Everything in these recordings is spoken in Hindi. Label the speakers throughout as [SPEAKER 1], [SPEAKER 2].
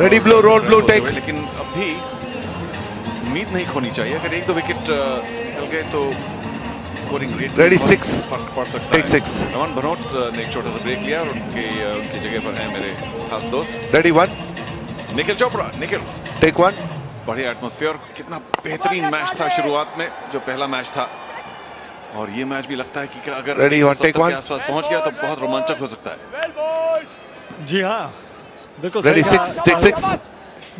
[SPEAKER 1] Ready blue, roll blue take.
[SPEAKER 2] लेकिन अब भी उम्मीद नहीं खोनी चाहिए, अगर एक दो विकेट निकल गए तो स्कोरिंग रेट
[SPEAKER 1] रेडी 6
[SPEAKER 2] फर्क पड़ सकता
[SPEAKER 1] टेक
[SPEAKER 2] है।
[SPEAKER 1] 6।
[SPEAKER 2] रमन भनोट ने एक छोटा सा ब्रेक लिया और उनकी जगह पर हैं मेरे खास दोस्त
[SPEAKER 1] रेडी 1
[SPEAKER 2] निखिल चोपड़ा। निखिल
[SPEAKER 1] टेक 1।
[SPEAKER 2] बढ़िया एटमॉस्फेयर, कितना बेहतरीन मैच था शुरुआत में जो पहला मैच था, और ये मैच भी लगता है कि अगर 170 के आसपास पहुंच गया तो बहुत रोमांचक हो सकता है।
[SPEAKER 3] जी हाँ, बिल्कुल
[SPEAKER 1] रेडी 6 टेक 6।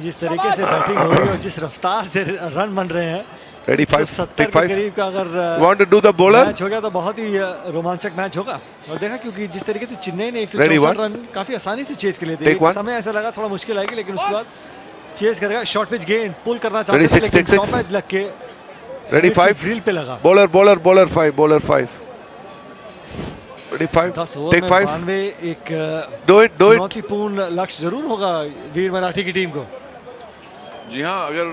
[SPEAKER 3] जिस तरीके से बैटिंग हो रही है और जिस रफ्तार से रन बन रहे हैं,
[SPEAKER 1] रेडी 5 टेक 5।
[SPEAKER 3] करीब का अगर
[SPEAKER 1] want to do the bowler
[SPEAKER 3] match हो गया तो बहुत ही रोमांचक मैच होगा। और देखा क्योंकि जिस तरीके से चेन्नई ने
[SPEAKER 1] 164
[SPEAKER 3] रन काफी आसानी से चेज के लिए थे। एक समय ऐसा लगा थोड़ा मुश्किल आएगी, लेकिन उसके बाद चेज करेगा। शॉर्ट पिच गेंद पुल करना चाहते थे, लेकिन टॉप एज लग के
[SPEAKER 1] रेडी 5
[SPEAKER 3] ड्रिल पे लगा।
[SPEAKER 1] Bowler 5 ready 5 take 5।
[SPEAKER 3] एक
[SPEAKER 1] डू इट
[SPEAKER 3] चुनौतीपूर्ण लक्ष्य जरूर होगा वीर मराठी की टीम को।
[SPEAKER 2] जी हाँ, अगर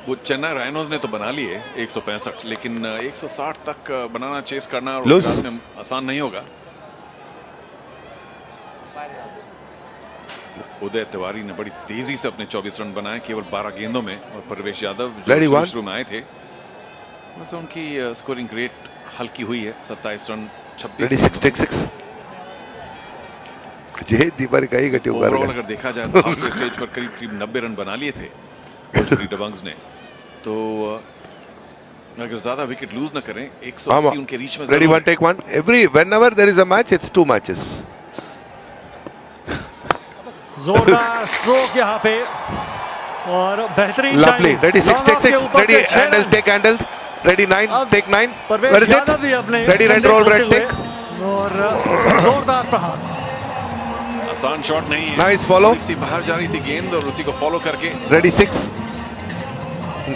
[SPEAKER 2] वो चेन्नई राइनोज ने तो बना लिए 165, लेकिन 160 तक बनाना, चेस करना और में आसान नहीं होगा। उदय तिवारी ने बड़ी तेजी से अपने 24 रन बनाए केवल 12 गेंदों में, और परवेश यादव जो शुरू में आए थे वैसे उनकी स्कोरिंग रेट हल्की हुई है, 27 रन 26।
[SPEAKER 1] 6 टेक 6। ये दीवार का ही गटी
[SPEAKER 2] ओवरऑल अगर देखा जाए तो हाफ स्टेज पर करीब 90 रन बना लिए थे भोजपुरी दबंग्स ने, तो अगर ज्यादा विकेट लूज न करें 180 उनके रीच में।
[SPEAKER 1] Ready 1 take 1। Every whenever there is a match it's 2 matches.
[SPEAKER 3] जोरदार स्ट्रोक यहाँ पे और बेहतरीन
[SPEAKER 1] lovely. Ready 6 take 6। Ready handle take handle. Ready 9 take 9। Where is it? Ready red roll red take
[SPEAKER 3] और जोरदार प्रहार।
[SPEAKER 2] आसान शॉट नहीं है।
[SPEAKER 1] Nice follow.
[SPEAKER 2] इसी बाहर जा रही थी गेंद और उसी को फॉलो करके
[SPEAKER 1] ready 6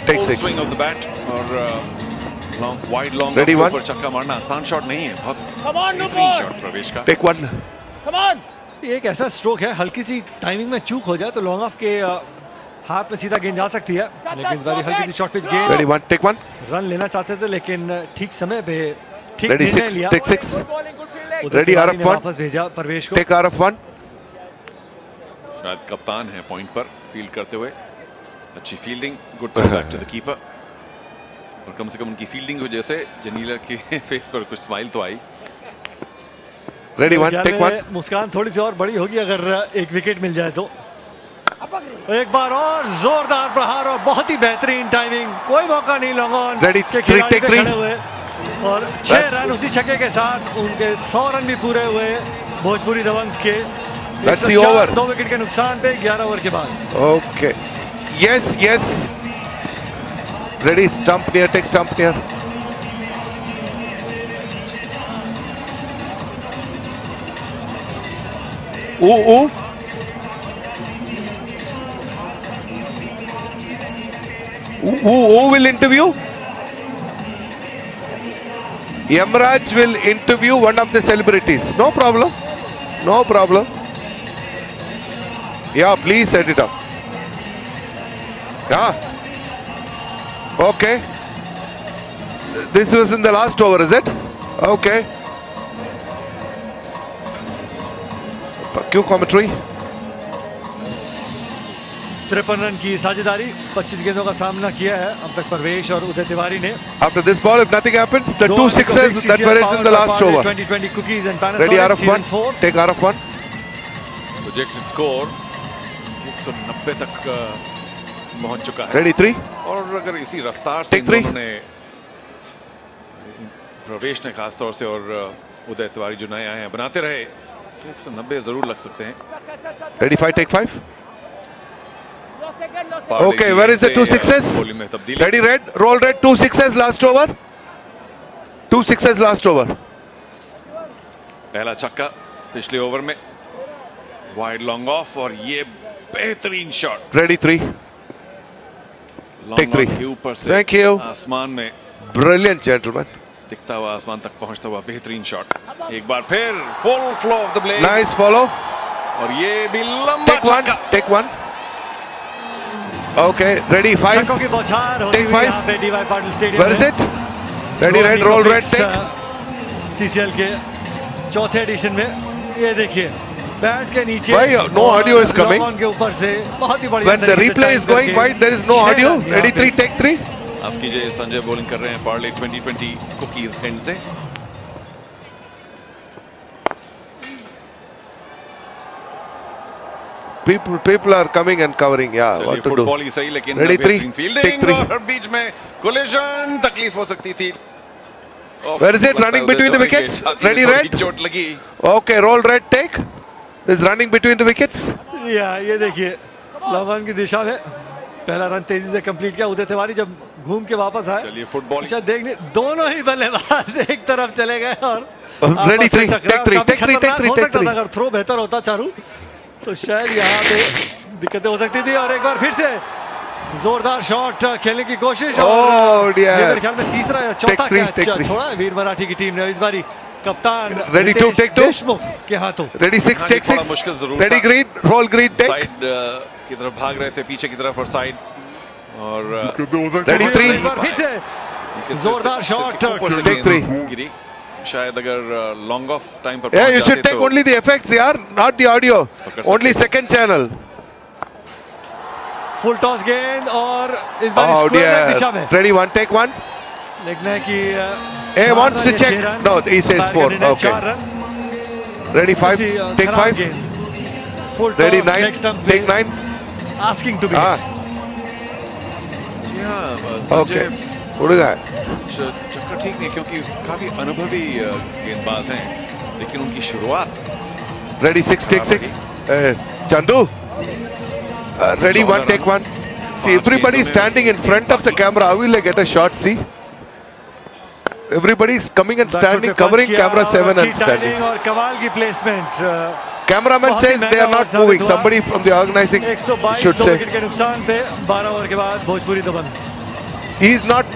[SPEAKER 1] take 6।
[SPEAKER 2] Swing of the bat और लॉन्ग वाइड लॉन्ग
[SPEAKER 1] रेडी 1
[SPEAKER 2] पर छक्का मारना आसान शॉट नहीं है, बहुत बेहतरीन शॉट प्रवेश का।
[SPEAKER 1] टेक 1।
[SPEAKER 3] Come on. एक ऐसा स्ट्रोक है, हल्की सी टाइमिंग में चूक हो जाए तो लॉन्ग ऑफ के हाथ में सीधा गेंद जा सकती है, लेकिन इस बार हल्की सी शॉर्ट पिच गेंद।
[SPEAKER 1] Ready 1 take 1।
[SPEAKER 3] रन लेना चाहते थे लेकिन ठीक समय पे ठीक
[SPEAKER 1] रेडी
[SPEAKER 3] निर्णय
[SPEAKER 1] 6
[SPEAKER 3] लिया।
[SPEAKER 1] टेक 6। रेडी आरएफ 1
[SPEAKER 3] वापस भेजा परवेश को।
[SPEAKER 1] Take RF 1।
[SPEAKER 2] शायद कप्तान है पॉइंट पर फील्ड करते हुए। अच्छी fielding, good throw back to the keeper, और कम से कम उनकी फील्डिंग की वजह से जनीला के फेस पर कुछ स्माइल तो आई।
[SPEAKER 1] Ready 1 take 1।
[SPEAKER 3] मुस्कान थोड़ी सी और बड़ी होगी अगर एक विकेट मिल जाए तो। एक बार और जोरदार प्रहार और बहुत ही बेहतरीन टाइमिंग, कोई मौका नहीं लॉन्ग ऑन।
[SPEAKER 1] रेडी 3 टेक 3
[SPEAKER 3] और 6 रन उसी छक्के के साथ उनके 100 रन भी पूरे हुए भोजपुरी दबंग्स के।
[SPEAKER 1] That's the over.
[SPEAKER 3] 2 विकेट के नुकसान पे 11 ओवर के बाद।
[SPEAKER 1] Okay. Yes, yes. Ready, stump near, take stump near. Ooh, ooh. Who will interview? Yamraj will interview one of the celebrities. No problem. No problem. Yeah, please set it up. Yeah. Okay. This was in the last over, is it? Okay. Cue commentary.
[SPEAKER 3] 53 run की साझेदारी, 25 गेंदों का सामना किया है अब तक परवेश और उदय तिवारी ने।
[SPEAKER 1] After this ball, if nothing happens, the 2 sixes that were in the last over.
[SPEAKER 3] 2020 cookies and Panasonic.
[SPEAKER 1] Ready, RF 1. Take RF 1.
[SPEAKER 2] Projected score 190 तक पहुंच चुका है।
[SPEAKER 1] Ready 3.
[SPEAKER 2] और अगर इसी रफ्तार से उन्होंने प्रवेश ने खासतौर से और उदय तिवारी जो नए आए हैं बनाते रहे तो 190 जरूर लग सकते हैं।
[SPEAKER 1] Ready 5, take 5. Okay, where is the 2 sixes? Ready red, roll red, 2 sixes last over. 2 sixes last over.
[SPEAKER 2] पहला छक्का पिछले ओवर में, वाइड लॉन्ग ऑफ, और ये बेहतरीन शॉट।
[SPEAKER 1] Ready 3. Take 3.
[SPEAKER 2] के ऊपर से
[SPEAKER 1] Thank you.
[SPEAKER 2] आसमान में
[SPEAKER 1] Brilliant gentlemen.
[SPEAKER 2] दिखता हुआ, आसमान तक पहुंचता हुआ बेहतरीन शॉट। एक बार फिर full flow of the blade.
[SPEAKER 1] Nice follow.
[SPEAKER 2] और ये भी लंबा छक्का।
[SPEAKER 1] Take 1. Okay, ready 5. Take 5. Where is it? Ready red, roll red, take.
[SPEAKER 3] CCL के चौथे एडिशन में ये देखिए बैट के नीचे
[SPEAKER 1] Why no audio is coming?
[SPEAKER 3] के ऊपर से बहुत ही बढ़िया
[SPEAKER 1] When the replay is going, why there is no audio? Ready 3, take 3.
[SPEAKER 2] आप कीजिए, संजय बॉलिंग कर रहे हैं पार्ले 2020 कुकीज एंड से।
[SPEAKER 1] People are coming and covering. Yeah, what to do?
[SPEAKER 2] Football ही सही, लेकिन
[SPEAKER 1] Ready 3, take
[SPEAKER 2] फील्डिंग
[SPEAKER 1] 3.
[SPEAKER 2] और बीच में कोलिजन, तकलीफ हो सकती थी।
[SPEAKER 1] Where is it? Running between the wickets. Ready red.
[SPEAKER 2] चोट लगी।
[SPEAKER 1] Okay, roll red, take. Is running between the wickets.
[SPEAKER 3] या ये देखिए लवन की दिशा में पहला रन तेजी से कंप्लीट किया। उदय तिवारी जब घूम के वापस आए,
[SPEAKER 2] चलिए फुटबॉल
[SPEAKER 3] देखने दोनों ही बल्लेबाज एक तरफ चले गए और
[SPEAKER 1] Ready 3, take 3, take 3, take 3, take 3.
[SPEAKER 3] अगर थ्रो बेहतर होता चारू तो शायद यहाँ पे दिक्कतें हो सकती थी। और एक बार फिर से जोरदार शॉट खेलने की कोशिश। मेरे ख्याल में तीसरा या चौथा कैच छोड़ा वीर मराठी की टीम ने इस बारी। कप्तान
[SPEAKER 1] Ready 2, take 2
[SPEAKER 3] देशमुख के हाथों।
[SPEAKER 1] Ready 6, take 6.
[SPEAKER 2] मुश्किल जरूर
[SPEAKER 1] Ready green, roll green, take.
[SPEAKER 2] Side की तरफ भाग रहे थे, पीछे की तरफ और साइड और
[SPEAKER 1] Ready 3.
[SPEAKER 3] एक बार फिर से जोरदार शॉट,
[SPEAKER 1] take 3.
[SPEAKER 2] गिरी। शायद अगर लॉन्ग ऑफ टाइम पर
[SPEAKER 1] Yeah, you should take only the effects, yaar, not the audio. Only second channel.
[SPEAKER 3] Full toss गेंद और इस बार स्क्वायर दिशा में।
[SPEAKER 1] Ready 1, take 1.
[SPEAKER 3] देखना है कि
[SPEAKER 1] A wants to check. No, he says 4. Okay. Ready 5, take 5. Ready 9, take 9.
[SPEAKER 3] Asking to be.
[SPEAKER 2] जी हाँ,
[SPEAKER 1] Okay. उड़ गया।
[SPEAKER 2] चक्कर ठीक नहीं, क्योंकि काफी अनुभवी गेंदबाज हैं, लेकिन उनकी शुरुआत।
[SPEAKER 1] Ready 6, take 6. Chandu. Ready 1, take 1. See, everybody is standing in front of the camera. How will I get a shot? See, everybody is coming and standing, covering camera 7 and standing.
[SPEAKER 3] और कमाल की placement.
[SPEAKER 1] Cameraman says they are not moving. Somebody from the organizing should say.
[SPEAKER 3] Wicket के नुकसान पे 12 ओवर के बाद Bhojpuri Dabangg.
[SPEAKER 1] He is not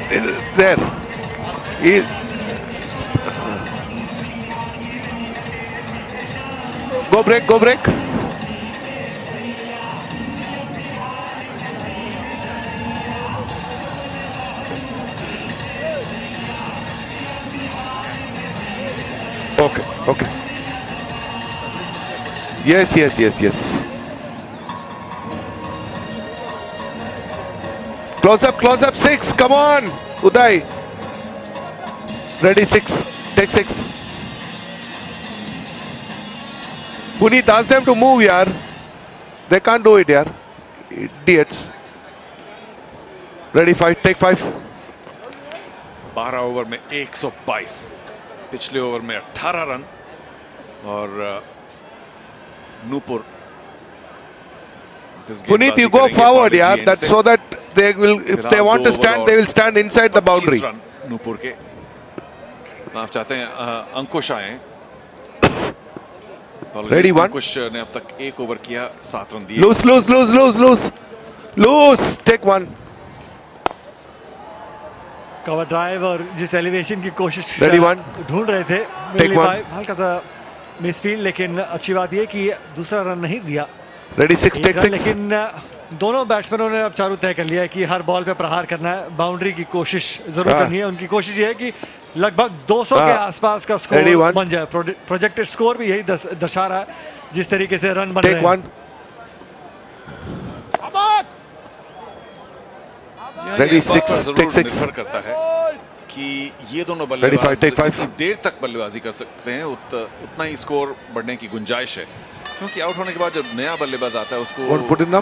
[SPEAKER 1] there. He is. Go break, go break. Okay, okay. Yes, yes, yes, yes. Close up, 6. Come on, Uday. Ready 6. Take 6. Puneet, ask them to move, yaar. They can't do it, yaar. Idiots. Ready 5. Take 5.
[SPEAKER 2] 12 over में 122, पिछले ओवर में 18 रन और Nupur.
[SPEAKER 1] Puneet, you go forward, yeah. That's so that they will, if they want to stand, they will stand inside the boundary.
[SPEAKER 2] Nupur के माफ चाहते हैं, अंकुश आए।
[SPEAKER 1] Ready 1.
[SPEAKER 2] अंकुश ने अब तक 1 ओवर किया, 7 रन दिए। Loose. Take 1.
[SPEAKER 3] कवर ड्राइव और जिस एलिवेशन की कोशिश
[SPEAKER 1] Ready 1.
[SPEAKER 3] ढूंढ रहे थे
[SPEAKER 1] Take 1.
[SPEAKER 3] हल्का सा मिसफील्ड, लेकिन अच्छी बात यह कि दूसरा रन नहीं दिया।
[SPEAKER 1] Ready 6. Take 6.
[SPEAKER 3] लेकिन दोनों बैट्समैनों ने अब चारू तय कर लिया है कि हर बॉल पे प्रहार करना है, बाउंड्री की कोशिश जरूर करनी है। उनकी कोशिश ये है कि लगभग 200 के आसपास का स्कोर बन जाए। प्रोजेक्टेड स्कोर भी यही दर्शा रहा है, जिस तरीके से रन बन रहे हैं।
[SPEAKER 1] Ready 6. Take 6.
[SPEAKER 2] निर्भर करता है कि ये दोनों बल्लेबाज जितनी देर तक बल्लेबाजी कर सकते हैं, उतना ही स्कोर बढ़ने की गुंजाइश है। क्योंकि आउट होने के बाद जब नया बल्लेबाज आता है, उसको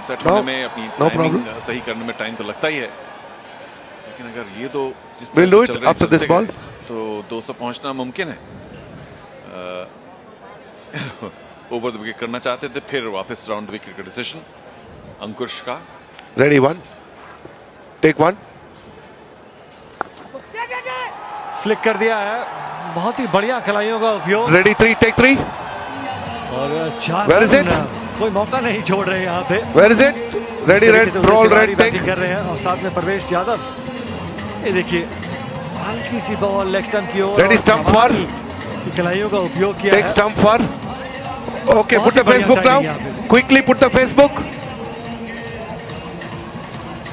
[SPEAKER 2] सेट होने में, अपनी टाइमिंग सही करने में टाइम तो लगता ही है। लेकिन अगर ये दो जिस तरह से चल रहे हैं, तो 200 पहुंचना मुमकिन है। ओवर द विकेट करना चाहते थे, फिर वापस राउंड विकेट का डिसीजन अंकुश का।
[SPEAKER 1] Ready 1. Take 1.
[SPEAKER 3] फ्लिक कर दिया है, बहुत ही बढ़िया खिलाड़ियों का उपयोग।
[SPEAKER 1] Ready 3. Take 3.
[SPEAKER 3] और
[SPEAKER 1] Where is it?
[SPEAKER 3] कोई मौका नहीं छोड़ रहे यहाँ पे।
[SPEAKER 1] Where is it? Ready red, roll red, take.
[SPEAKER 3] कर रहे हैं और साथ में परवेश यादव। ये देखिए हल्की सी बॉल लेग स्टंप की ओर।
[SPEAKER 1] Ready stump for.
[SPEAKER 3] खिलाड़ियों का उपयोग किया है।
[SPEAKER 1] Take stump for. Okay, put the Facebook now. Quickly put the Facebook.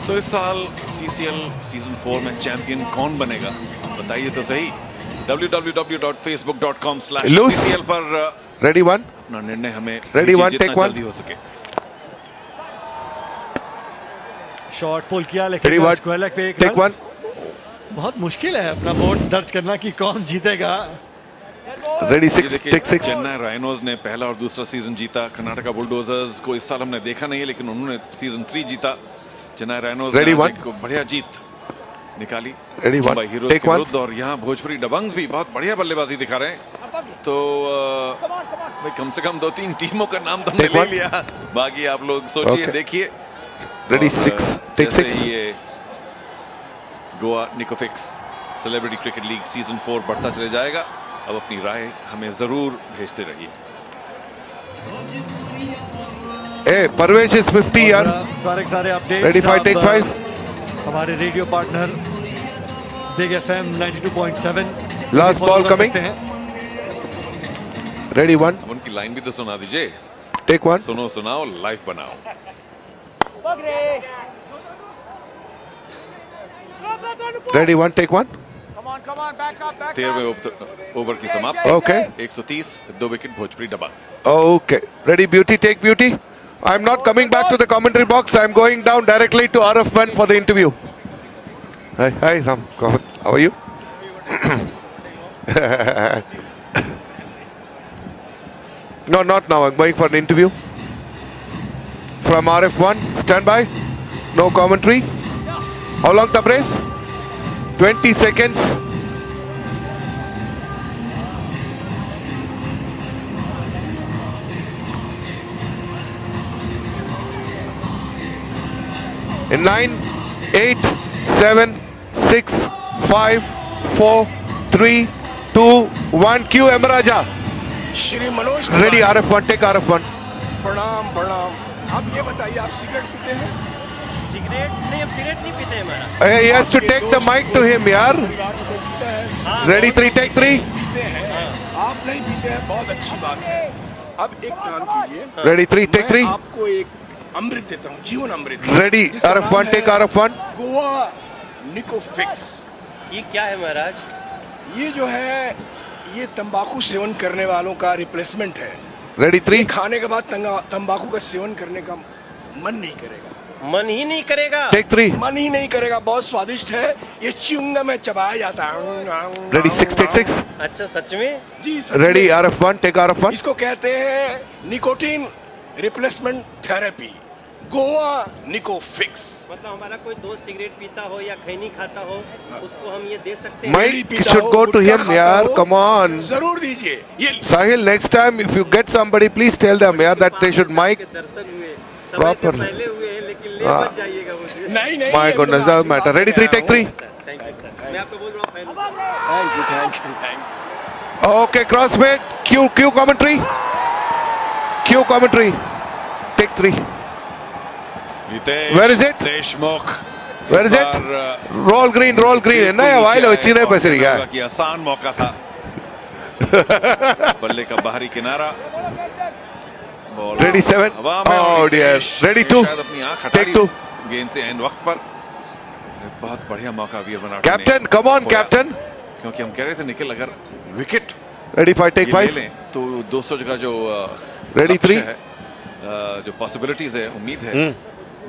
[SPEAKER 2] तो इस साल CCL सीजन 4 में चैंपियन कौन बनेगा, बताइए तो सही। www.facebook.com/CCL पर
[SPEAKER 1] Ready 1.
[SPEAKER 2] अपना निर्णय हमें
[SPEAKER 1] Ready, one,
[SPEAKER 2] जितना
[SPEAKER 1] take one.
[SPEAKER 2] जल्दी हो सके।
[SPEAKER 3] शॉट पुल किया
[SPEAKER 1] Ready,
[SPEAKER 3] लेकिन
[SPEAKER 1] one,
[SPEAKER 3] स्क्वायर लेग पे एक
[SPEAKER 1] take
[SPEAKER 3] रन।
[SPEAKER 1] one.
[SPEAKER 3] बहुत मुश्किल है अपना वोट दर्ज करना कि कौन जीतेगा।
[SPEAKER 1] Ready,
[SPEAKER 2] ये
[SPEAKER 1] 6,
[SPEAKER 2] देखिए,
[SPEAKER 1] take 6.
[SPEAKER 2] चेन्नई राइनोज ने पहला और दूसरा सीजन जीता। कर्नाटका बुलडोजर्स को इस साल हमने देखा नहीं है, लेकिन उन्होंने सीजन 3 जीता। चेन्नई राइनोज
[SPEAKER 1] Ready,
[SPEAKER 2] ने
[SPEAKER 1] one.
[SPEAKER 2] आज एक बढ़िया जीत निकाली
[SPEAKER 1] Ready, one,
[SPEAKER 2] Mumbai heroes
[SPEAKER 1] take
[SPEAKER 2] के
[SPEAKER 1] one.
[SPEAKER 2] विरुद्ध, और यहाँ भोजपुरी दबंग्स भी बहुत बढ़िया बल्लेबाजी दिखा रहे हैं। तो भाई कम से कम 2-3 टीमों का नाम तो हमने
[SPEAKER 1] Take
[SPEAKER 2] ले
[SPEAKER 1] one.
[SPEAKER 2] लिया, बाकी आप लोग सोचिए,
[SPEAKER 1] Okay.
[SPEAKER 2] देखिए।
[SPEAKER 1] Ready,
[SPEAKER 2] और,
[SPEAKER 1] 6, take
[SPEAKER 2] जैसे
[SPEAKER 1] 6.
[SPEAKER 2] ये Goa Nicofix celebrity cricket league season 4 बढ़ता चले जाएगा। अब अपनी राय हमें जरूर भेजते रहिए।
[SPEAKER 1] Hey, Parvesh is 50 यार.
[SPEAKER 3] सारे के सारे अपडेट।
[SPEAKER 1] Ready, 5, take 5.
[SPEAKER 3] हमारे radio partner big FM 92.7
[SPEAKER 1] Last ball coming. Ready, 1,
[SPEAKER 2] अब उनकी लाइन भी तो सुना दीजिए।
[SPEAKER 1] take 1.
[SPEAKER 2] सुनो सुनाओ लाइव बनाओ।
[SPEAKER 1] Ready, 1, take 1.
[SPEAKER 2] 13वें ओवर की समाप्ति।
[SPEAKER 1] Okay.
[SPEAKER 2] 130, 2 wicket Bhojpuri Dabangg.
[SPEAKER 1] Okay. Ready, Beauty, take Beauty. I'm not coming back to the commentary box. I'm going down directly to RF1 for the interview. Hi, Ram. Go ahead. How are you? No, not now. I'm going for an interview. From RF1. Stand by. No commentary. How long the brace? 20 seconds. In 9, 8, 7, 6, 5, 4, 3, 2, 1. Cue Emaraja.
[SPEAKER 4] Shri Manoj
[SPEAKER 1] Ready, RF1. Take RF1.
[SPEAKER 4] प्रणाम प्रणाम। आप ये बताइए, आप सिगरेट पीते हैं?
[SPEAKER 5] सिगरेट नहीं, हम सिगरेट नहीं पीते हैं हमारा।
[SPEAKER 1] He has to take the mic to him, yaar.
[SPEAKER 4] परिवार में कोई पीता है?
[SPEAKER 1] Ready, 3, take 3.
[SPEAKER 4] पीते हैं। आप नहीं पीते हैं, बहुत अच्छी बात है। अब एक काम कीजिए,
[SPEAKER 1] Ready, 3, take
[SPEAKER 4] मैं
[SPEAKER 1] 3.
[SPEAKER 4] आपको एक अमृत देता हूँ, जीवन अमृत।
[SPEAKER 1] Ready,
[SPEAKER 4] जिसका नाम
[SPEAKER 1] RF1,
[SPEAKER 4] है
[SPEAKER 1] take RF1.
[SPEAKER 4] गोवा निकोफिक्स।
[SPEAKER 5] ये क्या है महाराज?
[SPEAKER 4] ये जो है, ये तंबाकू सेवन करने वालों का रिप्लेसमेंट है।
[SPEAKER 1] Ready,
[SPEAKER 4] ये
[SPEAKER 1] 3.
[SPEAKER 4] खाने के बाद तंबाकू का सेवन करने का मन नहीं करेगा।
[SPEAKER 5] मन ही नहीं करेगा।
[SPEAKER 1] Take 3.
[SPEAKER 4] मन ही नहीं करेगा। बहुत स्वादिष्ट है। ये च्युइंगम में चबाया जाता है।
[SPEAKER 1] Ready, 6, take 6.
[SPEAKER 5] अच्छा सच में?
[SPEAKER 4] जी sir.
[SPEAKER 1] Ready, RF1, take RF1.
[SPEAKER 4] इसको कहते हैं nicotine replacement therapy, Goa Nicofix.
[SPEAKER 5] मतलब हमारा कोई दोस्त सिगरेट पीता हो या खैनी खाता हो, उसको हम ये दे सकते हैं?
[SPEAKER 1] Might
[SPEAKER 4] बीड़ी पीता
[SPEAKER 1] should
[SPEAKER 4] हो,
[SPEAKER 1] go to
[SPEAKER 4] गुटखा
[SPEAKER 1] him,
[SPEAKER 4] खाता
[SPEAKER 1] yaar.
[SPEAKER 4] हो,
[SPEAKER 1] Come on.
[SPEAKER 4] जरूर दीजिए। ये
[SPEAKER 1] Sahil, next time if you get somebody, please tell them, yaar, that they should mic.
[SPEAKER 5] के दर्शन हुए, समय से
[SPEAKER 1] Proper.
[SPEAKER 5] पहले हुए हैं, लेकिन ले
[SPEAKER 1] हाँ।
[SPEAKER 5] मत जाइएगा मुझे।
[SPEAKER 4] नहीं नहीं,
[SPEAKER 1] My
[SPEAKER 4] ये
[SPEAKER 1] goodness,
[SPEAKER 4] मेरा
[SPEAKER 1] doesn't matter.
[SPEAKER 4] आशीर्वाद
[SPEAKER 1] Ready, 3, take 3.
[SPEAKER 5] Thank you sir, मैं आपका बहुत बड़ा फैन हूँ।
[SPEAKER 4] Thank you thank you thank you.
[SPEAKER 1] Okay, crossfade. Cue commentary. Cue commentary. Take 3. Where is it?
[SPEAKER 2] Deshmukh.
[SPEAKER 1] Where is
[SPEAKER 2] इस
[SPEAKER 1] it?
[SPEAKER 2] Bar,
[SPEAKER 1] Roll green, roll green.
[SPEAKER 2] बिल्कुल
[SPEAKER 1] नहीं,
[SPEAKER 2] नीचे
[SPEAKER 1] वाइल
[SPEAKER 2] आए
[SPEAKER 1] बच्ची नहीं
[SPEAKER 2] और
[SPEAKER 1] पैसे
[SPEAKER 2] कहना
[SPEAKER 1] रही
[SPEAKER 2] होगा कि आसान मौका था। बल्ले का बाहरी किनारा। Ball
[SPEAKER 1] Ready, 7.
[SPEAKER 2] हवा में,
[SPEAKER 1] Oh
[SPEAKER 2] और
[SPEAKER 1] dear.
[SPEAKER 2] नितेश
[SPEAKER 1] Ready,
[SPEAKER 2] ने
[SPEAKER 1] 2.
[SPEAKER 2] शायद अपनी आंख हटा
[SPEAKER 1] Take
[SPEAKER 2] ली
[SPEAKER 1] 2.
[SPEAKER 2] गेंद से एंड वक्त पर। बहुत बढ़िया मौका वीर बनाटे ने
[SPEAKER 1] Captain, come on,
[SPEAKER 2] खोया।
[SPEAKER 1] captain.
[SPEAKER 2] क्योंकि हम कह रहे थे निखिल, अगर विकेट
[SPEAKER 1] Ready, 5, take
[SPEAKER 2] ये ले
[SPEAKER 1] 5.
[SPEAKER 2] लें तो 200 का जो
[SPEAKER 1] Ready,
[SPEAKER 2] लक्ष्य
[SPEAKER 1] 3.
[SPEAKER 2] है, जो पॉसिबिलिटीज है, उम्मीद है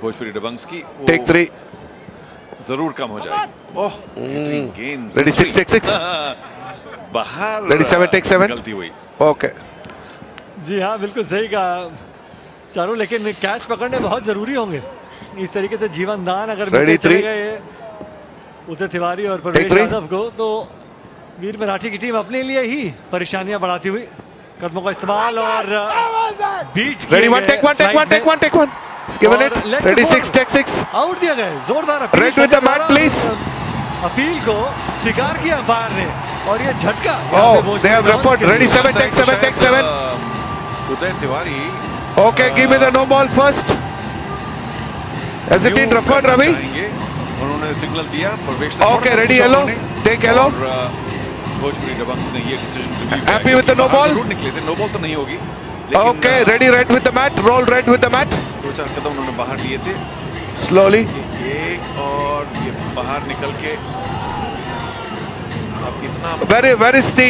[SPEAKER 2] भोजपुरी दबंग्स की, वो
[SPEAKER 1] Take 3.
[SPEAKER 2] जरूर कम हो जाएगी। ओह, बेहतरीन गेंद।
[SPEAKER 1] Ready, 6, take 6.
[SPEAKER 2] बाहर
[SPEAKER 1] Ready, 7, take 7.
[SPEAKER 2] गलती हुई।
[SPEAKER 1] Okay.
[SPEAKER 3] जी हाँ, बिल्कुल सही कहा चारों, लेकिन कैच पकड़ने बहुत जरूरी होंगे। इस तरीके से जीवन दान अगर
[SPEAKER 1] Ready,
[SPEAKER 3] मिलते चले
[SPEAKER 1] 3.
[SPEAKER 3] गए उदय तिवारी और परवेश
[SPEAKER 1] 3.
[SPEAKER 3] यादव को, तो वीर मराठी की टीम अपने लिए ही परेशानियां बढ़ाती हुई कदमों का इस्तेमाल और beat
[SPEAKER 1] Ready, 1, take 1, take 1, take 1, take 1. It's given it. Ready, 6, take 6.
[SPEAKER 3] Out दिया गया। जोरदार appeal
[SPEAKER 1] Red with the mat, please.
[SPEAKER 3] Appeal को स्वीकार किया अंपायर ने, और ये झटका।
[SPEAKER 1] Oh, they have referred. Ready, 7, take 7, take 7.
[SPEAKER 2] Uday Tiwari
[SPEAKER 1] Okay, give me the no ball first. Has it been referred, Ravi?
[SPEAKER 2] उन्होंने सिग्नल दिया। परवेश से
[SPEAKER 1] Okay,
[SPEAKER 2] थोड़ा सा
[SPEAKER 1] ready,
[SPEAKER 2] पूछा
[SPEAKER 1] yellow.
[SPEAKER 2] उन्होंने,
[SPEAKER 1] Take yellow.
[SPEAKER 2] और भोजपुरी दबंग्स ने ये decision
[SPEAKER 1] Happy with the no ball?
[SPEAKER 2] जरूर निकले थे। नो बॉल तो नहीं होगी,
[SPEAKER 1] Okay, ready, red with the mat. Roll red with the mat.
[SPEAKER 2] 2-4 कदम उन्होंने बाहर लिए थे।
[SPEAKER 1] Slowly.
[SPEAKER 2] एक और ये बाहर निकल के अब इतना
[SPEAKER 1] Where is the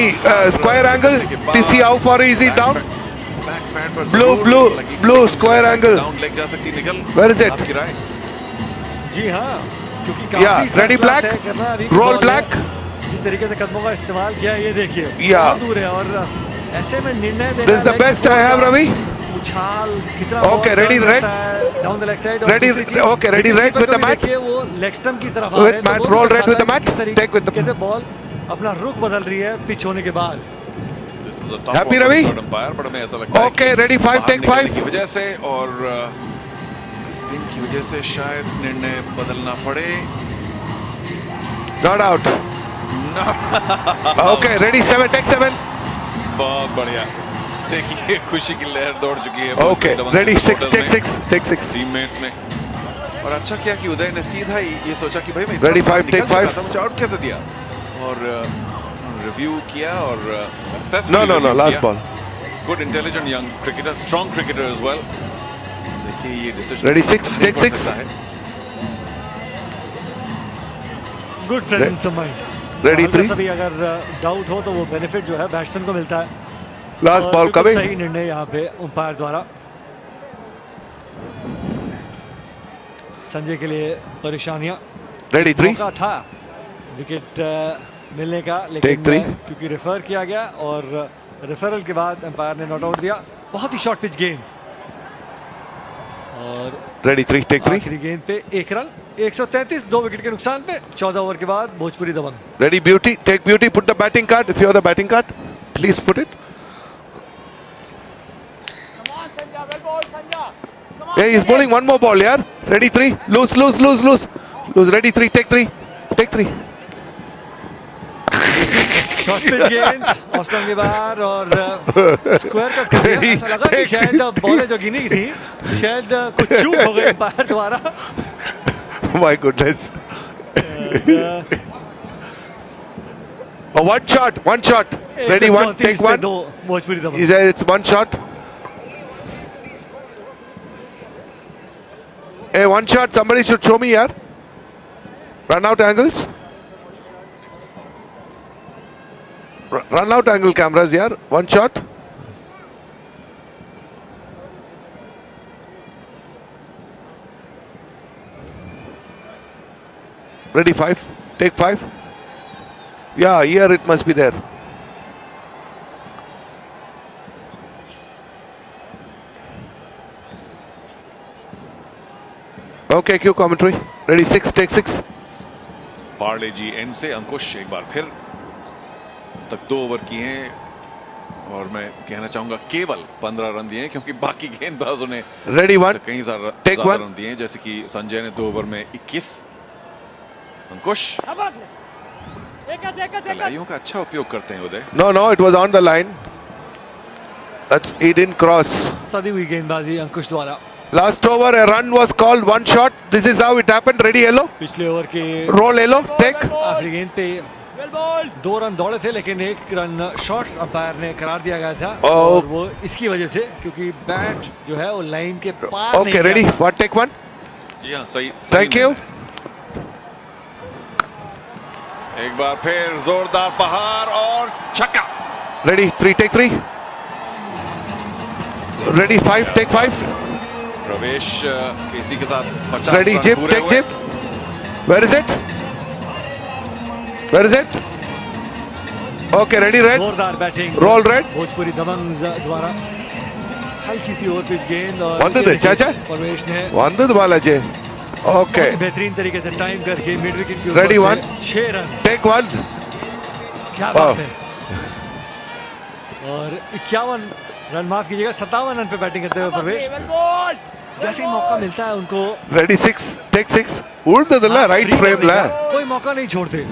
[SPEAKER 1] square angle? To see how far is he down?
[SPEAKER 2] Back pad पर
[SPEAKER 1] blue square angle.
[SPEAKER 2] Down leg जा सकती निकल।
[SPEAKER 1] Where is it?
[SPEAKER 2] आपकी राय?
[SPEAKER 3] जी हाँ, क्योंकि
[SPEAKER 1] Yeah,
[SPEAKER 3] काफी
[SPEAKER 1] ready
[SPEAKER 3] फैसला
[SPEAKER 1] black,
[SPEAKER 3] तय करना अभी
[SPEAKER 1] roll
[SPEAKER 3] बॉल
[SPEAKER 1] black.
[SPEAKER 3] है। जिस तरीके से कदमों का इस्तेमाल किया है, ये देखिए
[SPEAKER 1] Yeah.
[SPEAKER 3] बहुत दूर है और ऐसे में निर्णय देना।
[SPEAKER 1] This is the best I have, Ravi.
[SPEAKER 3] उछाल कितना
[SPEAKER 1] Okay, ready red.
[SPEAKER 3] Down the leg side.
[SPEAKER 1] Ready, okay, ready red with the mat.
[SPEAKER 3] देखिए वो लेग स्टंप की तरफ आ
[SPEAKER 1] With
[SPEAKER 3] रहे हैं, तो
[SPEAKER 1] mat,
[SPEAKER 3] वो भी
[SPEAKER 1] roll red
[SPEAKER 3] दर्शाता
[SPEAKER 1] with the
[SPEAKER 3] है
[SPEAKER 1] mat.
[SPEAKER 3] कि किस तरीके
[SPEAKER 1] Take with the-
[SPEAKER 3] से बॉल अपना रुख बदल रही है पिच होने के बाद।
[SPEAKER 2] This is a tough
[SPEAKER 1] Happy,
[SPEAKER 2] one for
[SPEAKER 1] Ravi?
[SPEAKER 2] third umpire, but हमें ऐसा लगता है
[SPEAKER 1] Okay,
[SPEAKER 2] कि
[SPEAKER 1] ready, 5,
[SPEAKER 2] बाहर
[SPEAKER 1] take
[SPEAKER 2] निकलने
[SPEAKER 1] 5.
[SPEAKER 2] की वजह से और स्पिन की वजह से शायद निर्णय बदलना पड़े।
[SPEAKER 1] Not out. Okay, ready, 7, take 7.
[SPEAKER 2] बहुत बढ़िया। देखिए खुशी की लहर दौड़ चुकी है।
[SPEAKER 1] Okay, ready, 6, take 6, take 6.
[SPEAKER 2] Teammates में। और अच्छा किया कि उदय ने सीधा ही ये सोचा कि भाई मैं
[SPEAKER 1] Ready, 5,
[SPEAKER 2] निकल
[SPEAKER 1] take 5.
[SPEAKER 2] चुका था, मुझे आउट कैसे दिया? और रिव्यू किया और success.
[SPEAKER 1] No, last ball.
[SPEAKER 2] Good intelligent young cricketer, strong cricketer as well. देखिए ये decision.
[SPEAKER 1] Ready, 6, take 6.
[SPEAKER 3] Good presence of mind.
[SPEAKER 1] Ready, 3.
[SPEAKER 3] सभी अगर डाउट हो तो वो बेनिफिट जो है बैट्समैन को मिलता है।
[SPEAKER 1] Last
[SPEAKER 3] और
[SPEAKER 1] ball
[SPEAKER 3] बिल्कुल
[SPEAKER 1] coming.
[SPEAKER 3] सही निर्णय यहाँ पे अंपायर द्वारा। संजय के लिए परेशानियां।
[SPEAKER 1] Ready, 3.
[SPEAKER 3] मौका था विकेट मिलने का, लेकिन
[SPEAKER 1] Take 3.
[SPEAKER 3] क्योंकि रेफर किया गया और रेफरल के बाद अंपायर ने नॉट आउट दिया। बहुत ही शॉर्ट पिच गेंद और
[SPEAKER 1] Ready, 3, take 3.
[SPEAKER 3] आखिरी गेंद पे 1 रन। 133, 2 विकेट के नुकसान पे 14 ओवर के बाद भोजपुरी दबंग।
[SPEAKER 1] Ready, beauty, take beauty, put the batting card. If you have the batting card, please put it. Hey, he's bowling one more ball, yaar. Ready, 3, loose. Ready, 3, take 3, take 3.
[SPEAKER 3] Short pitch गेंद ऑफ स्टंप के बाहर और स्क्वायर कट कर दिया। ऐसा लगा कि शायद बॉलें जो गिनी थी शायद कुछ चूक हो गई अंपायर द्वारा।
[SPEAKER 1] My goodness. One shot. Ready, 1, take 1.
[SPEAKER 3] 2 Bhojpuri Dabangg.
[SPEAKER 1] He said it's 1 shot. Hey, 1 shot. Somebody should show me, yaar. Run out angles. Run out angle cameras, yaar. 1 shot. Ready, 5. Take 5. Yeah, here it must be there. Okay, cue commentary. Ready, 6, take 6.
[SPEAKER 2] Parle G end से अंकुश एक बार फिर तक 2 ओवर किए हैं और मैं कहना चाहूंगा केवल 15 रन दिए हैं, क्योंकि बाकी गेंदबाजों ने
[SPEAKER 1] Ready, 1.
[SPEAKER 2] कहीं
[SPEAKER 1] Take
[SPEAKER 2] ज्यादा
[SPEAKER 1] 1.
[SPEAKER 2] रन दिए हैं, जैसे कि संजय ने 2 ओवर में 21। अंकुश खिलाड़ियों का अच्छा उपयोग करते हैं उदय।
[SPEAKER 1] No, it was on the line. That he didn't cross.
[SPEAKER 3] सदी हुई गेंदबाजी अंकुश द्वारा।
[SPEAKER 1] Last over, a run was called, 1 shot. This is how it happened. Ready, yellow.
[SPEAKER 3] पिछले ओवर के
[SPEAKER 1] Roll yellow. Take.
[SPEAKER 3] आखिरी गेंद पे 2 रन दौड़े थे, लेकिन 1 रन शॉट अंपायर ने करार दिया गया था और वो इसकी वजह से, क्योंकि बैट जो है वो लाइन के पार नहीं
[SPEAKER 1] Okay, ready.
[SPEAKER 3] गया।
[SPEAKER 1] 1, take 1.
[SPEAKER 2] जी हाँ, सही।
[SPEAKER 1] Thank you.
[SPEAKER 2] एक बार फिर जोरदार प्रहार और छक्का।
[SPEAKER 1] Ready, 3, take 3. Ready, 5, take 5.
[SPEAKER 2] प्रवेश केसी के साथ 50
[SPEAKER 1] Ready,
[SPEAKER 2] रन
[SPEAKER 1] jib,
[SPEAKER 2] पूरे
[SPEAKER 1] take
[SPEAKER 2] हुए।
[SPEAKER 1] jib. Where is it? Where is it? Okay, ready, red.
[SPEAKER 3] जोरदार बैटिंग
[SPEAKER 1] Roll red.
[SPEAKER 3] भोजपुरी दबंग द्वारा। हल्की सी ओवर पिच गेंद और
[SPEAKER 1] One to the चाचा.
[SPEAKER 3] परवेश ने
[SPEAKER 1] Vandud Balaji. Okay.
[SPEAKER 3] बहुत बेहतरीन तरीके से टाइम करके मिड विकेट की
[SPEAKER 1] Ready, 1.
[SPEAKER 3] 6 रन।
[SPEAKER 1] Take 1.
[SPEAKER 3] क्या बात है। और 51 रन, माफ कीजिएगा 57 रन पे बैटिंग करते हुए प्रवेश। जैसे ही मौका मिलता है उनको
[SPEAKER 1] Ready, 6, take 6. Urdadala, right frame la.
[SPEAKER 3] कोई मौका नहीं छोड़ते।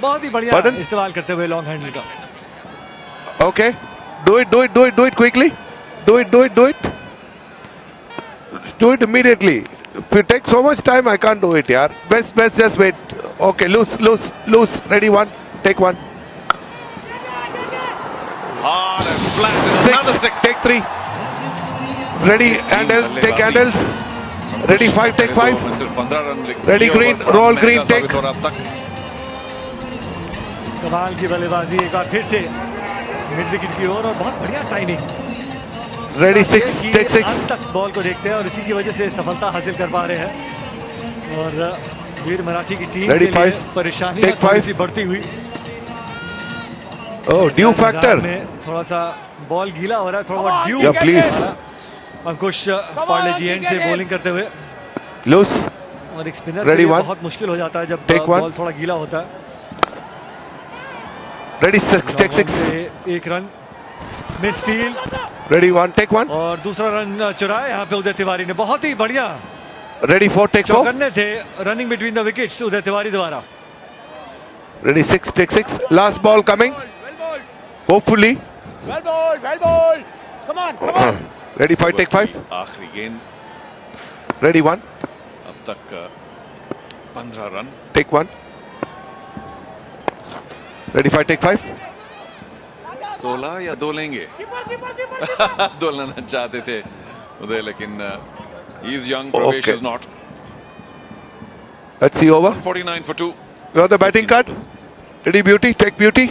[SPEAKER 3] बहुत ही बढ़िया
[SPEAKER 1] Pardon?
[SPEAKER 3] इस्तेमाल करते हुए लॉन्ग हैंडल का।
[SPEAKER 1] Okay. Do it quickly. Do it. Do it immediately. If you take so much time, I can't do it, yaar. Best, just wait. Okay, loose. Ready, 1, take 1.
[SPEAKER 2] Hard and flat and another 6.
[SPEAKER 1] Take 3. Ready, handle, take handle. Ready, 5, take 5.
[SPEAKER 2] सिर्फ 15 run.
[SPEAKER 1] Ready, green, roll green, take.
[SPEAKER 2] अब तक
[SPEAKER 3] कमाल की बल्लेबाजी एक बार फिर से मिड विकेट की ओर और बहुत बढ़िया टाइमिंग।
[SPEAKER 1] Ready 6, take 6.
[SPEAKER 3] अंत तक बॉल को देखते हैं और इसी की वजह से सफलता हासिल कर पा रहे हैं। और वीर मराठी की टीम
[SPEAKER 1] Ready
[SPEAKER 3] के लिए
[SPEAKER 1] 5.
[SPEAKER 3] परेशानी
[SPEAKER 1] Take
[SPEAKER 3] थोड़ी
[SPEAKER 1] 5.
[SPEAKER 3] सी बढ़ती हुई।
[SPEAKER 1] Oh, due factor.
[SPEAKER 3] में थोड़ा सा बॉल गीला हो रहा है, थोड़ा बहुत due.
[SPEAKER 1] Yeah, please.
[SPEAKER 3] Ankush Parle G end से बॉलिंग करते हुए
[SPEAKER 1] Loose.
[SPEAKER 3] और एक स्पिनर
[SPEAKER 1] Ready
[SPEAKER 3] के लिए
[SPEAKER 1] 1.
[SPEAKER 3] बहुत मुश्किल हो जाता है जब
[SPEAKER 1] Take 1.
[SPEAKER 3] बॉल थोड़ा गीला होता है।
[SPEAKER 1] Ready 6, take 6.
[SPEAKER 3] एक run miss field
[SPEAKER 1] Ready 1, take 1.
[SPEAKER 3] और दूसरा रन चुराया यहाँ पे उदय तिवारी ने। बहुत ही बढ़िया
[SPEAKER 1] Ready 4, take 4.
[SPEAKER 3] चौकन्ने थे रनिंग बिटवीन द विकेट्स उदय तिवारी द्वारा।
[SPEAKER 1] Ready 6, take 6. Last ball coming. Hopefully.
[SPEAKER 4] Well ball, well ball. Come on, come on.
[SPEAKER 1] Ready 5, take 5.
[SPEAKER 2] आखिरी गेंद।
[SPEAKER 1] Ready 1,
[SPEAKER 2] अब तक 15 रन।
[SPEAKER 1] take 1. Ready 5, take 5.
[SPEAKER 2] 16 या 2 लेंगे। 2 लेना चाहते थे उदय, लेकिन he is young, प्रवेश
[SPEAKER 1] Okay.
[SPEAKER 2] is not।
[SPEAKER 1] Let's see over.
[SPEAKER 2] 49 for 2।
[SPEAKER 1] You have the batting card. Ready beauty, take beauty.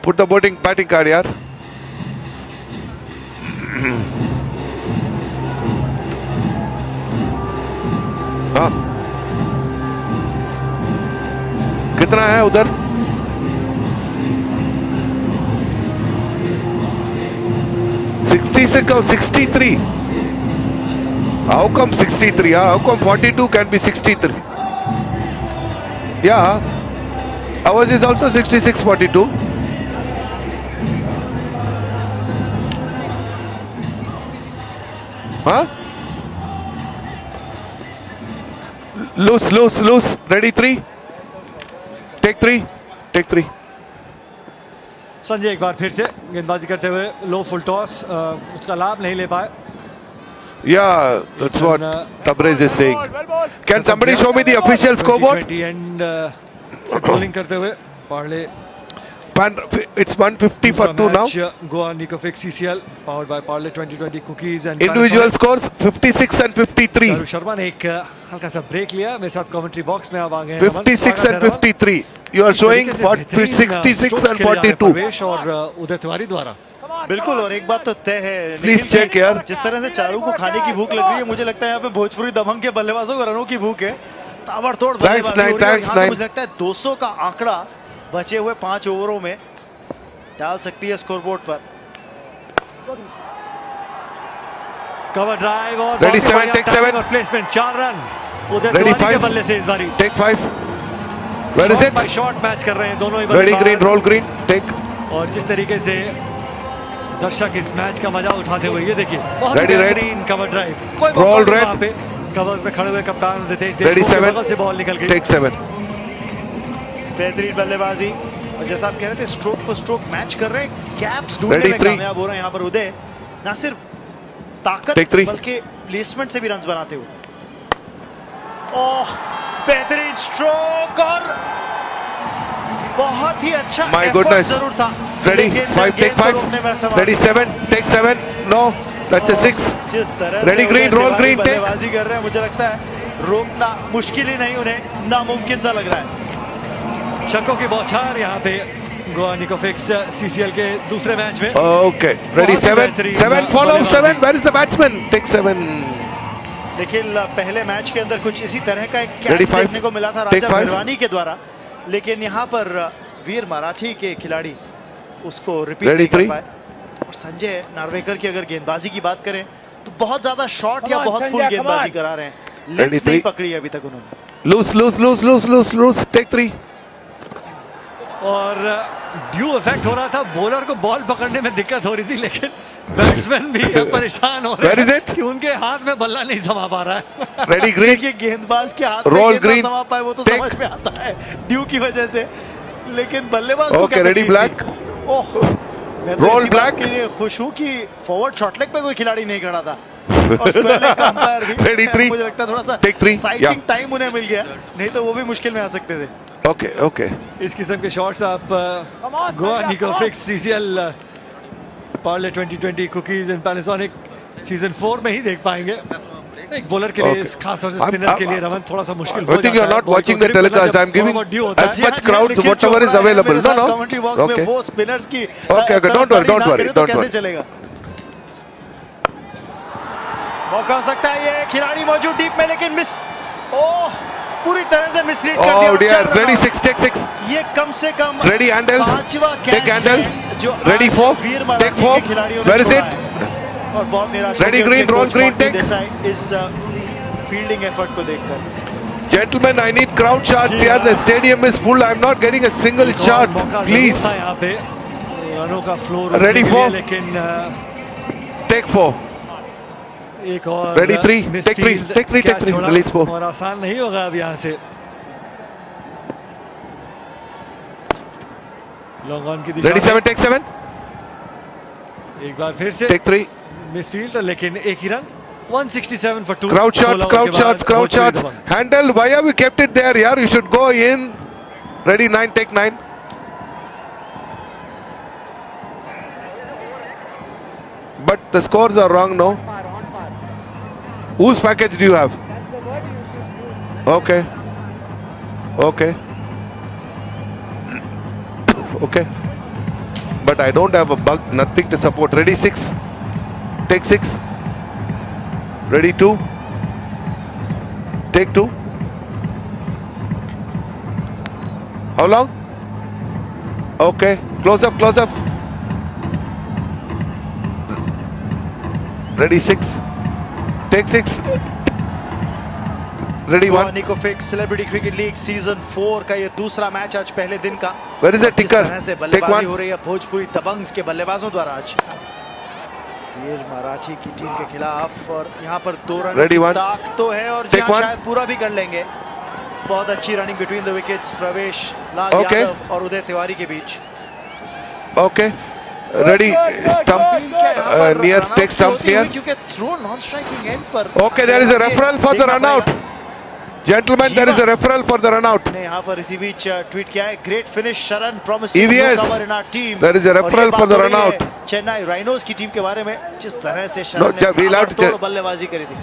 [SPEAKER 1] Put the batting card, yaar. हाँ, कितना है उधर? $66 or $63? How come 63? How come 42 can be 63? Yeah, ours is also 66-42. Huh? Loose. Ready 3. Take 3. Take 3.
[SPEAKER 3] Sanjay एक बार फिर से गेंदबाजी करते हुए लो फुल टॉस, उसका लाभ नहीं ले पाए।
[SPEAKER 1] Yeah, that's what Tabrez is saying. Can somebody show me the official scoreboard?
[SPEAKER 3] 20 and bowling करते हुए Parle.
[SPEAKER 1] It's 150 for 2 now.
[SPEAKER 3] Goa निकोफिक CCL powered by Parle 2020 cookies and
[SPEAKER 1] Individual scores 56 and 53.
[SPEAKER 3] Shahrukh Sharma ने एक हल्का सा ब्रेक लिया। मेरे साथ कमेंट्री बॉक्स में आप आ गए।
[SPEAKER 1] 56 and 53. You are showing 66 and 42.
[SPEAKER 3] प्रवेश और उदय तिवारी द्वारा।
[SPEAKER 6] बिल्कुल, और एक बात तो तय है,
[SPEAKER 1] Please check यार।
[SPEAKER 6] जिस तरह से चारू को खाने की भूख लग रही है, मुझे लगता है यहाँ पे भोजपुरी दबंग के बल्लेबाजों को रनों की भूख है। ताबड़तोड़ बल्लेबाजी हो रही है। यहाँ से मुझे लगता है 200 का आंकड़ा बचे हुए 5 ओवरों में डाल सकती है स्कोरबोर्ड पर।
[SPEAKER 3] कवर ड्राइव और
[SPEAKER 1] Ready 7, take 7
[SPEAKER 3] और प्लेसमेंट 4 रन उदय
[SPEAKER 1] Ready
[SPEAKER 3] तिवारी के
[SPEAKER 1] 5.
[SPEAKER 3] बल्ले से इस बारी।
[SPEAKER 1] Take 5. Where is it?
[SPEAKER 3] Shot match कर रहे हैं दोनों ही
[SPEAKER 1] Ready
[SPEAKER 3] बल्लेबाज।
[SPEAKER 1] green, roll green. Take.
[SPEAKER 3] और जिस तरीके से दर्शक इस मैच का मजा उठाते हुए, ये देखिए बहुत
[SPEAKER 1] Ready, red.
[SPEAKER 3] बेहतरीन कवर ड्राइव। कोई
[SPEAKER 1] Roll
[SPEAKER 3] मौका नहीं
[SPEAKER 1] red.
[SPEAKER 3] वहाँ पे कवर्स में खड़े हुए कप्तान रितेश
[SPEAKER 1] Ready
[SPEAKER 3] देशमुख के
[SPEAKER 1] 7.
[SPEAKER 3] बगल से बॉल निकल गई।
[SPEAKER 1] Take 7.
[SPEAKER 6] बेहतरीन बल्लेबाजी, और जैसा आप कह रहे थे स्ट्रोक फॉर स्ट्रोक मैच कर रहे हैं, गैप्स ढूंढने
[SPEAKER 1] Ready
[SPEAKER 6] में
[SPEAKER 1] 3.
[SPEAKER 6] कामयाब हो रहे हैं यहाँ पर उदय। ना सिर्फ ताकत
[SPEAKER 1] Take 3.
[SPEAKER 6] बल्कि प्लेसमेंट से भी रन्स बनाते हुए। ओह, बेहतरीन स्ट्रोक और बहुत ही अच्छा
[SPEAKER 1] My
[SPEAKER 6] एफर्ट
[SPEAKER 1] goodness.
[SPEAKER 6] जरूर था।
[SPEAKER 1] Ready
[SPEAKER 6] लेकिन
[SPEAKER 1] 5.
[SPEAKER 6] गेंद
[SPEAKER 1] Take
[SPEAKER 6] को
[SPEAKER 1] 5.
[SPEAKER 6] रोकने में असमर्थ।
[SPEAKER 1] Ready 7. Take 7. No. That's a 6.
[SPEAKER 6] जिस तरह
[SPEAKER 1] Ready
[SPEAKER 6] से
[SPEAKER 1] green,
[SPEAKER 6] उदय
[SPEAKER 1] roll
[SPEAKER 6] तिवारी
[SPEAKER 1] green, take.
[SPEAKER 6] बल्लेबाजी कर रहे हैं, मुझे लगता है रोकना मुश्किल ही नहीं, उन्हें नामुमकिन सा लग रहा है।
[SPEAKER 3] छक्कों की बौछार यहाँ पे गोवा निकोफिक्स CCL के दूसरे मैच में।
[SPEAKER 1] Okay. Ready
[SPEAKER 3] बहुत ही
[SPEAKER 1] 7.
[SPEAKER 3] बेहतरीन
[SPEAKER 1] 7 follow.
[SPEAKER 3] बल्लेबाजी।
[SPEAKER 1] 7. Where is the batsman? Take 7.
[SPEAKER 6] लेकिन पहले मैच के अंदर कुछ इसी तरह का एक
[SPEAKER 1] Ready
[SPEAKER 6] कैच
[SPEAKER 1] 5.
[SPEAKER 6] देखने को मिला था
[SPEAKER 1] Take
[SPEAKER 6] राजा
[SPEAKER 1] 5.
[SPEAKER 6] भरवानी के द्वारा, लेकिन यहाँ पर वीर मराठी के खिलाड़ी उसको रिपीट
[SPEAKER 1] Ready
[SPEAKER 6] नहीं कर
[SPEAKER 1] 3.
[SPEAKER 6] पाए। और संजय नार्वेकर की अगर गेंदबाजी की बात करें तो बहुत ज्यादा शॉट या बहुत फुल गेंदबाजी करा रहे हैं,
[SPEAKER 1] Ready
[SPEAKER 6] लेग्स नहीं
[SPEAKER 1] 3.
[SPEAKER 6] पकड़ी अभी तक उन्होंने।
[SPEAKER 1] Loose. Take 3.
[SPEAKER 3] और ड्यू इफेक्ट हो रहा था, बॉलर को बॉल पकड़ने में दिक्कत हो रही थी, लेकिन बैट्समैन भी परेशान हो रहे
[SPEAKER 1] Where is
[SPEAKER 3] हैं
[SPEAKER 1] it?
[SPEAKER 3] कि उनके हाथ में बल्ला नहीं समा पा रहा है।
[SPEAKER 1] Ready green.
[SPEAKER 6] देखिए गेंदबाज के हाथ में
[SPEAKER 1] Roll
[SPEAKER 6] गेंद ना
[SPEAKER 1] green.
[SPEAKER 6] समा पाए वो तो
[SPEAKER 1] Take.
[SPEAKER 6] समझ में आता है ड्यू की वजह से, लेकिन बल्लेबाज को
[SPEAKER 1] Okay,
[SPEAKER 6] क्या
[SPEAKER 1] ready
[SPEAKER 6] तकलीफ
[SPEAKER 1] black.
[SPEAKER 6] थी? ओह, मैं तो
[SPEAKER 1] Roll
[SPEAKER 6] इसी बात
[SPEAKER 1] black.
[SPEAKER 6] के लिए खुश हूँ कि फॉरवर्ड शॉट लेग पे कोई खिलाड़ी नहीं खड़ा था और स्क्वायर लेग का अंपायर भी।
[SPEAKER 1] Ready 3.
[SPEAKER 6] मुझे लगता है थोड़ा सा
[SPEAKER 1] Take 3.
[SPEAKER 6] Sighting
[SPEAKER 1] Yeah.
[SPEAKER 6] टाइम उन्हें मिल गया, नहीं तो वो भी मुश्किल में आ सकते थे।
[SPEAKER 1] Okay.
[SPEAKER 3] इस किस्म के शॉट्स आप Goa Nicofix CCL Parle 2020 cookies and Panasonic season 4 में ही देख पाएंगे। एक बॉलर के लिए,
[SPEAKER 1] Okay.
[SPEAKER 3] खास तौर से स्पिनर के लिए रमन थोड़ा सा मुश्किल हो
[SPEAKER 1] I think
[SPEAKER 3] जाता
[SPEAKER 1] you are
[SPEAKER 3] है।
[SPEAKER 1] not
[SPEAKER 3] बॉल को
[SPEAKER 1] watching the
[SPEAKER 3] grip करना
[SPEAKER 1] telecast.
[SPEAKER 3] जब
[SPEAKER 1] I am giving
[SPEAKER 3] थोड़ा बहुत due होता
[SPEAKER 1] as
[SPEAKER 3] है।
[SPEAKER 1] much crowd
[SPEAKER 6] Nikhil
[SPEAKER 1] whatever is
[SPEAKER 6] Chopra है
[SPEAKER 1] available.
[SPEAKER 6] मेरे साथ
[SPEAKER 1] No.
[SPEAKER 6] कमेंट्री बॉक्स में,
[SPEAKER 1] Okay.
[SPEAKER 6] वो स्पिनर्स की
[SPEAKER 1] Okay, don't worry,
[SPEAKER 6] तरफदारी
[SPEAKER 1] don't
[SPEAKER 6] ना
[SPEAKER 1] worry,
[SPEAKER 6] करे तो
[SPEAKER 1] don't
[SPEAKER 6] कैसे
[SPEAKER 1] worry.
[SPEAKER 6] चलेगा। मौका हो सकता है, ये खिलाड़ी मौजूद डीप में लेकिन मिस, ओह पूरी तरह से मिसरीड कर दिया।
[SPEAKER 1] रेडी 6 टेक 6,
[SPEAKER 6] ये कम से कम
[SPEAKER 1] रेडी हैंडल,
[SPEAKER 6] पांचवा
[SPEAKER 1] टेक हैंडल,
[SPEAKER 6] जो
[SPEAKER 1] ready 4 take 4, where is it,
[SPEAKER 6] और बहुत निराश
[SPEAKER 1] ready green, roll green take.
[SPEAKER 6] इस फील्डिंग एफर्ट को देखकर
[SPEAKER 1] Gentlemen, I need crowd charts here. The stadium is full. I'm not getting a single chart. Please.
[SPEAKER 3] यहाँ पे रनों का फ्लोर
[SPEAKER 1] Ready for?
[SPEAKER 3] लेकिन
[SPEAKER 1] Take 4.
[SPEAKER 3] एक और
[SPEAKER 1] Ready 3. Take 3. Take 3. Take 3. Release 4.
[SPEAKER 3] और आसान नहीं होगा अब यहाँ से। लॉन्ग ऑन की दिशा।
[SPEAKER 1] Ready 7. Take 7.
[SPEAKER 3] एक बार फिर से।
[SPEAKER 1] Take 3.
[SPEAKER 3] मिसफील्ड लेकिन एक ही run. 167 for 2.
[SPEAKER 1] Crowd shots, crowd shots, crowd shots. Handle. Why have you kept it there? Yeah, you should go in. Ready 9. Take 9. But the scores are wrong, no? Whose package do you have? Okay. Okay. Okay. But I don't have a bug, nothing to support. Ready 6. Take 6. Ready 2. Take 2. How long? Okay. Close up, close up. Ready 6. Take 6. Ready 1.
[SPEAKER 6] निको fix celebrity cricket league season 4 का ये दूसरा मैच आज पहले दिन का।
[SPEAKER 1] Where is the ticker?
[SPEAKER 6] से बल्लेबाजी हो रही है भोजपुरी दबंग्स के बल्लेबाजों द्वारा आज वीर मराठी की टीम के खिलाफ, और यहाँ पर 2 रन की ताक तो है और जहाँ शायद पूरा भी कर लेंगे। बहुत अच्छी रनिंग बिटवीन द विकेट्स प्रवेश लाल यादव और उदय तिवारी के बीच।
[SPEAKER 1] Okay ready stump near take stump near
[SPEAKER 6] क्योंकि थ्रो नॉन स्ट्राइकिंग एंड पर।
[SPEAKER 1] Okay there is a referral for the run out gentleman, there is a referral for the run out.
[SPEAKER 6] ने यहाँ पर इसी बीच ट्वीट किया है great finish Sharan promise
[SPEAKER 1] cover
[SPEAKER 6] in our team,
[SPEAKER 1] there is a referral for the run out.
[SPEAKER 6] Chennai Rhinos की टीम के बारे में जिस तरह से शरण ने तोड़ बल्लेबाजी करी थी।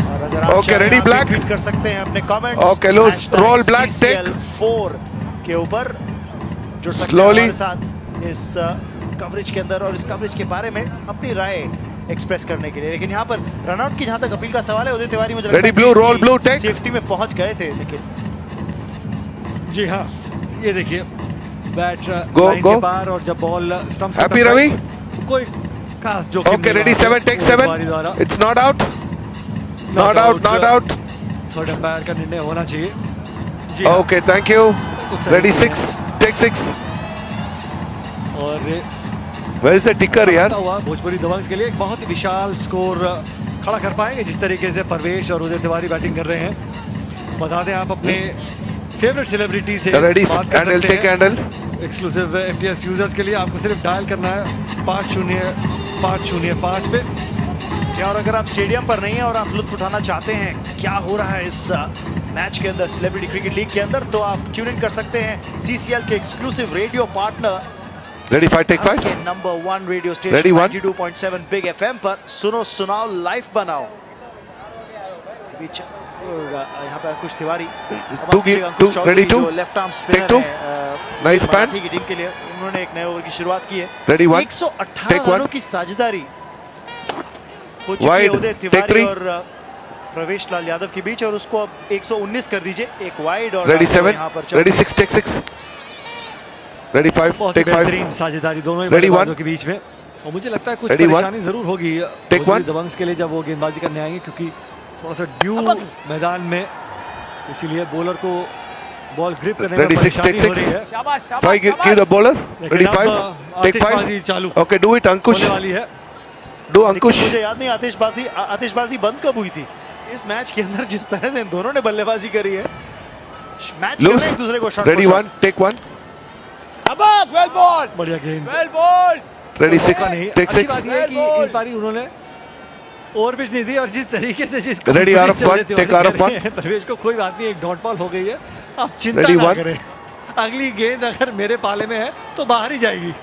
[SPEAKER 6] और अगर आप
[SPEAKER 1] ओके रेडी ब्लैक
[SPEAKER 6] ट्वीट कर सकते हैं अपने comments.
[SPEAKER 1] Okay loose roll black take
[SPEAKER 6] 4 के ऊपर जुड़ सकते हैं हमारे साथ इस कवरेज के अंदर और इस कवरेज के बारे में अपनी राय एक्सप्रेस करने के लिए। लेकिन यहाँ पर रनआउट की जहां तक अपील का सवाल है, उदय तिवारी मुझे लगता है
[SPEAKER 1] blue roll blue take
[SPEAKER 6] safety में पहुंच गए थे। लेकिन
[SPEAKER 3] जी हाँ, ये देखिए बैट लाइन के पार और जब बॉल स्टंप्स
[SPEAKER 1] हैप्पी रवि
[SPEAKER 3] कोई खास जोखिम
[SPEAKER 1] okay ready 7 take 7 it's not out not out not out.
[SPEAKER 3] Third umpire का निर्णय होना चाहिए।
[SPEAKER 1] जी okay thank you ready 6 take 6
[SPEAKER 3] और
[SPEAKER 1] Where is the ticker यार?
[SPEAKER 3] भोजपुरी दबंग्स के लिए एक बहुत ही विशाल स्कोर खड़ा कर पाएंगे जिस तरीके से परवेश और उदय तिवारी बैटिंग कर रहे हैं। बता दें आप अपने फेवरेट सेलिब्रिटी से बात कर सकते हैं। एक्सक्लूसिव एफटीएस यूजर्स के लिए आपको सिर्फ डायल करना है 500505 पे।
[SPEAKER 6] और अगर आप स्टेडियम पर नहीं है और आप लुत्फ उठाना चाहते हैं क्या हो रहा है इस मैच के अंदर सेलिब्रिटी क्रिकेट लीग के अंदर, तो आप ट्यून इन कर सकते हैं सीसीएल के exclusive radio partner
[SPEAKER 1] ready 5 take 5
[SPEAKER 6] के number 1 radio station 92.7 big FM पर। सुनो सुनाओ लाइव बनाओ। इस बीच यहाँ पर कुछ Tiwari
[SPEAKER 1] ready 2
[SPEAKER 6] left arm spinner
[SPEAKER 1] nice pan
[SPEAKER 6] की टीम के लिए उन्होंने एक नए ओवर की शुरुआत की है।
[SPEAKER 1] रेडी 1
[SPEAKER 6] 118 रनों की साझेदारी हो चुकी है उदय तिवारी और प्रवेश लाल यादव के बीच, और उसको अब 119 कर दीजिए। एक वाइड और
[SPEAKER 1] ready 7 ready 6 take 6 ready 5 take 5
[SPEAKER 3] साझेदारी दोनों ही बल्लेबाजों के बीच में। और मुझे लगता है कुछ परेशानी जरूर होगी दबंग्स के लिए जब वो गेंदबाजी करने आएंगे, क्योंकि थोड़ा सा ड्यू मैदान में, इसीलिए बॉलर को बॉल ग्रिप करने में परेशानी हो रही है।
[SPEAKER 1] शाबाश 5 give the bowler ready 5 take 5
[SPEAKER 3] चालू
[SPEAKER 1] ओके डू इट अंकुश
[SPEAKER 3] वाली है।
[SPEAKER 6] डू अंकुश मुझे याद नहीं आतिशबाजी बंद कब हुई थी इस मैच के अंदर, जिस तरह से इन दोनों ने बल्लेबाजी करी है। मैच कर रहे हैं एक दूसरे को shot.
[SPEAKER 1] Ready 1 take 1
[SPEAKER 5] well ball
[SPEAKER 3] बढ़िया गेंद
[SPEAKER 5] वेल बॉल
[SPEAKER 1] रेडी 6 टेक 6
[SPEAKER 3] इस बारी उन्होंने ओवर पिच नहीं दी और जिस तरीके से जिस
[SPEAKER 1] रेडी आरएफ 1 टेक आरएफ 1
[SPEAKER 3] प्रवेश को कोई बात नहीं, एक डॉट बॉल हो गई है। आप चिंता ना करें, अगली गेंद अगर मेरे पाले में है तो बाहर ही जाएगी।